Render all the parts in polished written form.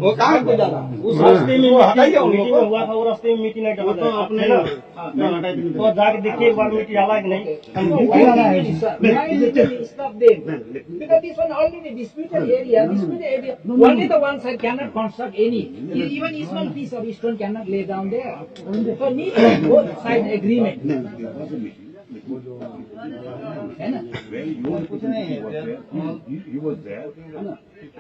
वो कहाँ को जा रहा है? उस रास्ते में मीटिंग हुआ था, वो रास्ते में मीटिंग नहीं करना अपने ना, तो जाके देखिए एक बार मीटिंग आला कि नहीं। Stop them. Because this one already disputed area, only the one side cannot construct any. Even small piece of stone cannot lay down there. So need both side agreement. है ना? He was there,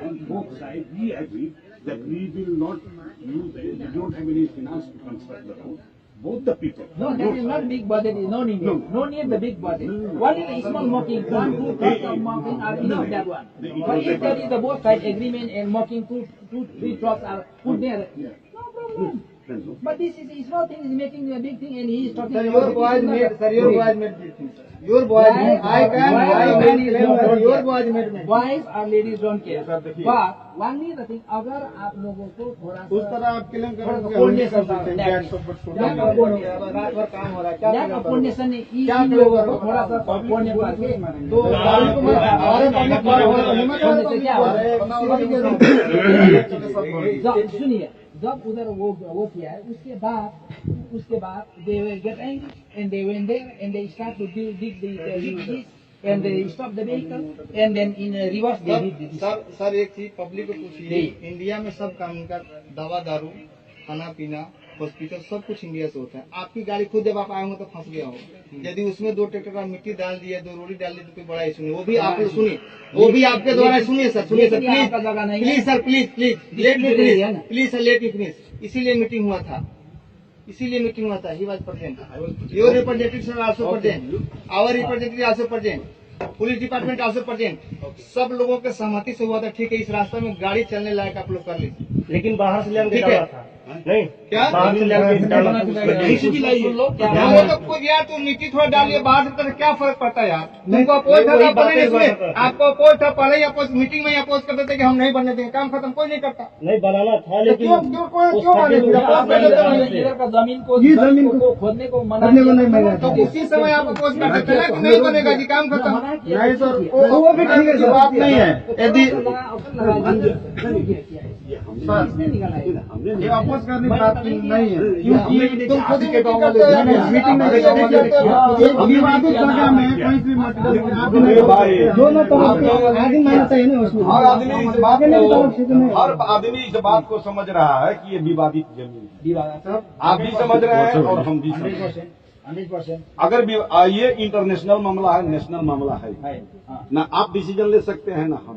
and both sides we agreed that we will not use it. We don't have any finance to construct the road. Both the people. No, that is not big body. No need. No need the big body. One is the small mocking. 1-2 trucks of mocking are enough. That one. But if there is the both side agreement and mocking 2-3 trucks are put there, no problem. But this is small thing is making a big thing, and he is talking. Sir, your boys made. Sir, your boys made this thing. Your boys. I can. Your boys made. Boys or ladies don't care. But only the thing, अगर आप लोगों को थोड़ा उस तरह आप claim करेंगे coordination काम हो रहा है क्या coordination ने इन लोगों को थोड़ा सा coordinate करके तो गाड़ी को हमारे पब्लिक पर सुनिए, जब उधर वो किया है उसके बाद they will get angry and they went there and they start to dig this and they stop the vehicle and then in reverse they did this. Sir एक चीज पब्लिक को पूछिए, इंडिया में सब काम का दवा दारू खाना पीना हॉस्पिटल सब कुछ इंडिया से होता है। आपकी गाड़ी खुद जब आप आएंगे तो फंस गया हो। यदि उसमें 2 ट्रैक्टर का मिट्टी डाल दिया, 2 रोड़ी डाल दी तो कोई बड़ा इशू नहीं। वो भी आप सुनिए, वो भी आपके द्वारा सुनिए sir, please sir, please let me finish, please sir let me finish. इसीलिए मीटिंग हुआ था, he was present, your representatives are also present, our representative also present, police department also present. सब लोगों के सहमति से हुआ था। ठीक है, इस रास्ते में गाड़ी चलने लायक आप लोग कर लीजिए, लेकिन बाहर से लेकर निकाला था नहीं क्या? बाहर से लेकर निकाला तो कुछ यार, तुम मिट्टी थोड़ा डालिए बाहर से, तो क्या फर्क पड़ता है यार? तुमको अपोज था, आपको अपोज था, पहले ही अपोज मीटिंग में अपोज कर देते कि हम नहीं बनने देंगे, काम खत्म, कोई नहीं करता। नहीं बनाना था लेकिन जमीन को खोदने को मना, तो उसी समय आप अपोज कर देते हैं कि नहीं बनेगा जी, काम खत्म। नहीं सर, वो भी ठीक है, बात नहीं है। यदि ये अपोज करने की बात नहीं है, तुम खुद ही मीटिंग करते हो, मीटिंग में विवादित जगह में कोई भी मतलब दोनों तरफ आदमी मानना चाहिए ना उसमें। हर आदमी इस बात को समझ रहा है कि ये विवादित जमीन है, आप भी समझ रहे हैं और हम भी समझ रहे हैं। 100%। अगर ये इंटरनेशनल मामला है, नेशनल मामला है ना, आप डिसीजन ले सकते हैं ना हम।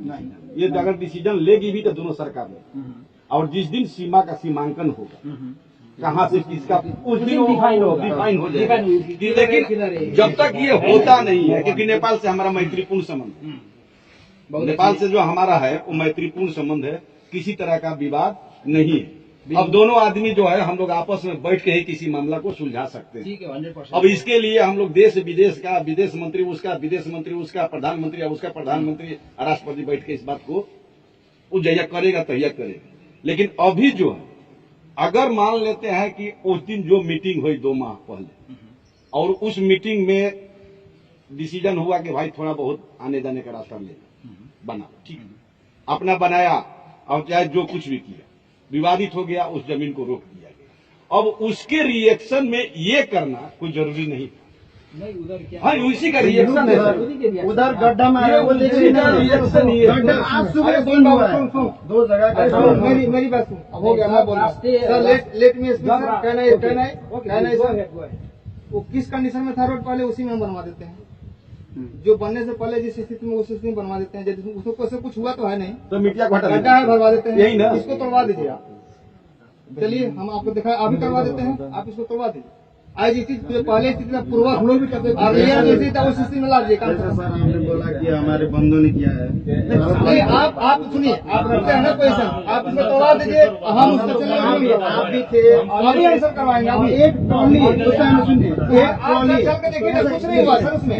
ये अगर डिसीजन लेगी भी तो दोनों सरकार ले, और जिस दिन सीमा का सीमांकन होगा कहाँ से किसका, उस दिन डिफाइन हो जाएगा। लेकिन जब तक ये होता नहीं है, क्योंकि नेपाल से हमारा मैत्रीपूर्ण संबंध है, नेपाल से जो हमारा है वो मैत्रीपूर्ण संबंध है, किसी तरह का विवाद नहीं है। अब दोनों आदमी जो है हम लोग आपस में बैठ के ही किसी मामला को सुलझा सकते हैं। 100%। अब इसके लिए हम लोग देश विदेश का, विदेश मंत्री उसका, विदेश मंत्री उसका, प्रधानमंत्री उसका, प्रधानमंत्री राष्ट्रपति बैठ के इस बात को वो जया करेगा तहिया करेगा। लेकिन अभी जो है, अगर मान लेते हैं कि उस दिन जो मीटिंग हुई 2 माह पहले, और उस मीटिंग में डिसीजन हुआ कि भाई थोड़ा बहुत आने जाने का रास्ता लेना बना, ठीक अपना बनाया, और चाहे जो कुछ भी किया विवादित हो गया, उस जमीन को रोक दिया गया। अब उसके रिएक्शन में ये करना कोई जरूरी नहीं था। नहीं उधर क्या, हाँ उसी का रिएक्शन है, उधर गड्ढा में रिएक्शन ही है। आज सुबह बंद हुआ है 2 जगह। मेरी बात सुन, अब हो गया, मैं बोल रहा हूँ sir, let me speak sir, कहना सर, वो किस कंडीशन में था रोड, पहले उसी में बनवा देते हैं, जो बनने से पहले जिस स्थिति में उस स्थिति में बनवा देते हैं। यदि उसको कुछ हुआ तो है नहीं, तो मिट्टिया गड्ढा है भरवा देते हैं, यही ना, इसको तोड़वा दीजिए आप। चलिए हम आपको दिखाए, अभी करवा देते हैं, आप इसको तोड़वा दीजिए। आज स्थिति पहले स्थिति में पूर्वक हम लोग भी करते हैं, उस स्थिति में ला दीजिए। सर आपने बोला कि हमारे बंधु ने किया है, नहीं आप सुनिए, आप रखते हैं ना क्वेश्चन, आप इसको तोड़वा दीजिए, हम उसको चलेंगे, आप भी थे, अभी आंसर करवाएंगे। अभी एक ट्रॉली सुनिए, एक ट्रॉली चल के देखिए, कुछ नहीं हुआ सर उसमें,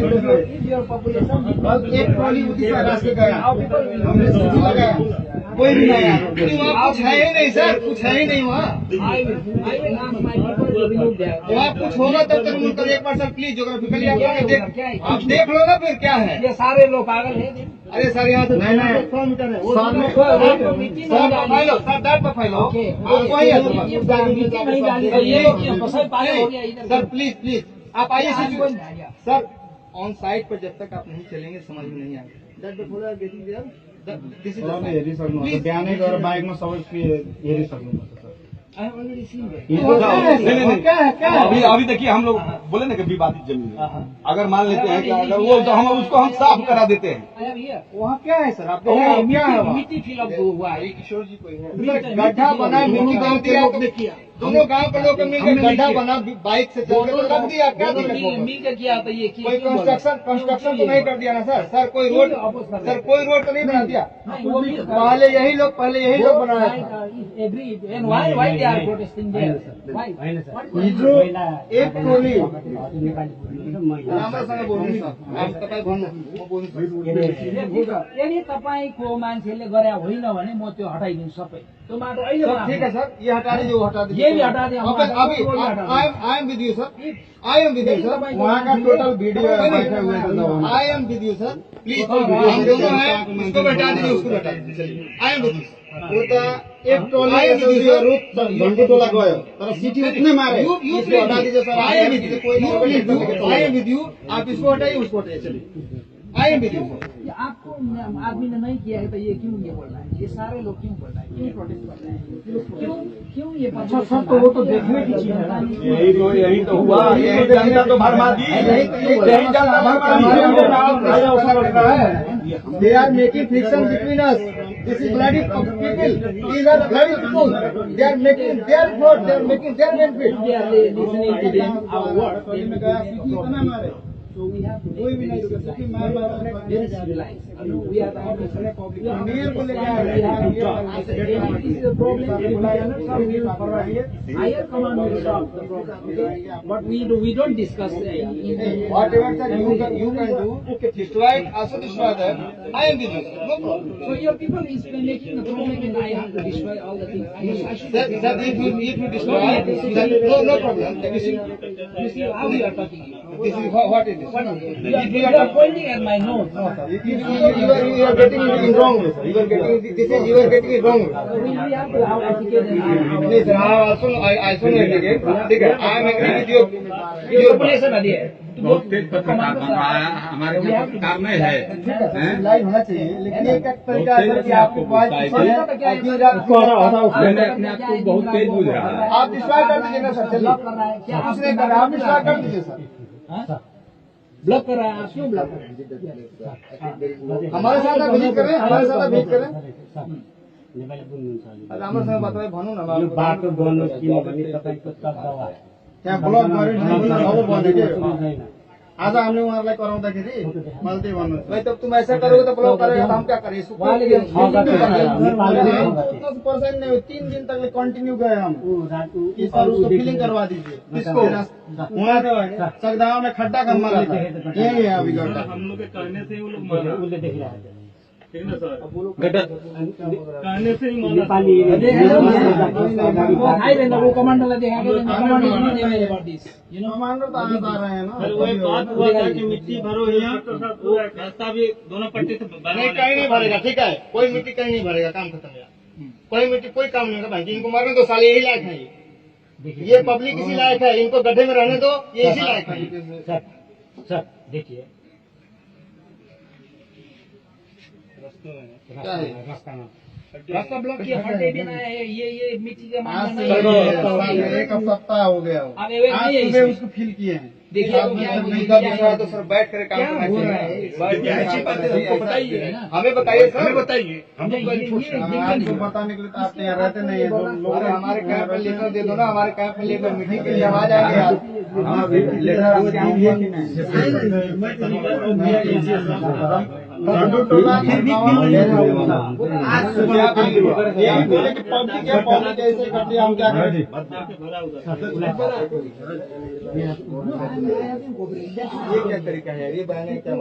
एक ट्रॉली उसी रास्ते गया, हमने सीधी लगाया, कोई भी नहीं आया, वहाँ कुछ है ही नहीं सर, कुछ है ही नहीं वहाँ। वहाँ कुछ होगा तब तक उनका एक बार सर प्लीज जोग्राफिकली आप देख लो ना, फिर क्या है। ये सारे लोग पागल हैं। अरे सर यहाँ से नहीं, नहीं। 100 मीटर है वो साथ में मीटिंग सर फैलो सर डाट पर फैलो आप वही है मीटिंग नहीं डाली तो ये लोग क्यों कसम पागल हो गया इधर सर प्लीज प्लीज आप आइए सर ऑन साइट पर जब तक आप नहीं चलेंगे समझ में नहीं आएगा डाट पर खोला दिस इज हेरी सक्नु बिहानै गएर बाइकमा सबै हेरी सक्नुपर्छ sir I have already seen that नहीं, अभी देखिए हम लोग बोले ना कि विवादित जमीन है। अगर मान लेते हैं कि अगर वो तो हम उसको हम साफ करा देते हैं। आई हैव हियर वहाँ क्या है सर आप क्या है मिट्टी फिल अप हुआ है किशोर जी कोई है गड्ढा बना मिट्टी गाँव दिया तो दोनों गांव के लोग मिलकर गड्ढा बना बाइक से चल के तो रख दिया क्या दिक्कत होगा? मिल के किया तो ये कोई कंस्ट्रक्शन तो नहीं कर दिया ना सर सर कोई रोड तो नहीं बना दिया पहले यही लोग बनाया agree and why they are protesting there why हिजो एक टोली राम्रोसँग बोल्नु सर आप तपाईँ भन्नु म बोल्छु यदि तपाईँको मान्छेले गरे होइन भने म त्यो हटाइदिन्छु सबै त्यो माटो अहिले सर ठीक है सर ये हटा दीजिए वो हटा दीजिए ये भी हटा दें, हम अभी I am with you sir I am with you sir वहाँ का टोटल वीडियो बैठे हुए हैं I am with you sir please हम दोनों हैं इसको बैठा दीजिए उसको बैठा दीजिए चलिए आई एम विद यू वो त एक टोली रुख झन्डु टोला गयो तर सिटी उतने मारे इसको हटा दीजिए sir I am with you I am with you आप इसको हटाइए उसको हटाइए चलिए आई एम विद यू ये आपको आदमी ने नहीं किया है तो ये क्यों ये बोल रहा है ये सारे लोग क्यों बोल रहा है क्यों प्रोटेस्ट कर रहे हैं क्यों ये अच्छा सर तो वो तो देखने की चीज है ना यही तो हुआ यही जनता तो भरमा दी यही जनता भरमा दी They are making friction between us. This is bloody people. These are bloody people. They are making their vote. They are making their benefit. they are listening to them our words they make it. So we have to very civilized. You know, we are the this is a problem. Higher command will solve the problem. Okay? But we don't discuss Whatever sir you can do, destroy it, also destroy them. I am with you. No problem. So your people is making a problem and I have to destroy all the things. I should Sir, if you destroy, no problem. you see how you are talking. This is what it is. You are pointing at my nose. You are getting it in wrong way, sir. You are getting it wrong way. We have to have etiquette and Please, I also know etiquette. ठीक है, I am agree with you. your population are there. बहुत तेज पत्रकार बन रहा है हमारे जो पत्रकार में है लाइन होना चाहिए लेकिन एक तरीका है कि आपको मैंने अपने आप को बहुत तेज बुझ रहा है आप डिस्ट्रॉय कर दीजिए ना सर चलिए कुछ नहीं कर रहे आप डिस्ट्रॉय कर दीजिए सर ब्लॉक कर रहा है आप क्यों ब्लॉक कर रहे हैं हमारे साथ आप विजिट करें हमारे साथ आप विजिट करें राम्रोसँग बताए भनौँ न बाटो बन्नु किनभने तपाईँको तत्काल त्यहाँ ब्लक गऱ्यो आज हामीले उहाँहरूलाई कराउँदाखेरि मैले त्यही भन्नु भाई तब तुम ऐसा करोगे तो ब्लॉक करेगा तो हम क्या करें इसको पर्सेंट नहीं 3 दिन तक कंटिन्यू गए हम और उसको फिलिंग करवा दीजिए किसको वहाँ तो सगदाव में खड्डा कम मारा था यही है अभी गड्ढा हम लोग के कहने से ही वो लोग देख रहा है ठीक है सर कहने से ही माना वो कमांडर देखा कमांडर तो आ रहे हैं ना वो एक बात हुआ था कि मिट्टी भरो यहाँ वो रास्ता भी दोनों पट्टी से नहीं कहीं नहीं भरेगा ठीक है कोई मिट्टी कहीं नहीं भरेगा काम खत्म है कोई मिट्टी कोई काम नहीं होगा भाई इनको मारने दो साले यही लायक है ये पब्लिक इसी लायक है इनको गड्ढे में रहने दो ये इसी लायक है सर देखिए क्या है रास्ता ब्लॉक किया खड्डे भी ना है ये मिट्टी का आज मामला नहीं से है एक सप्ताह हो गया हो। अब ये आज नहीं है सुबह इसमें। उसको फिल किए हैं देखिए आप मुद्दा दिख रहा है तो सर बैठ कर काम करना हो रहा है? चाहिए अच्छी बात है हमको बताइए ना हमें बताइए सर बताइए हम लोग आपको बताने के लिए तो आप यहाँ रहते नहीं है लोग अरे हमारे कैंप में लेकर दे दो ना हमारे कैंप में लेकर मीटिंग के लिए हम आ जाएंगे आप झंडू टोला आज सुबह आप यही बोले कि पब्लिक ऐसे कर दिया हम क्या करें ये क्या तरीका है ये बयान क्या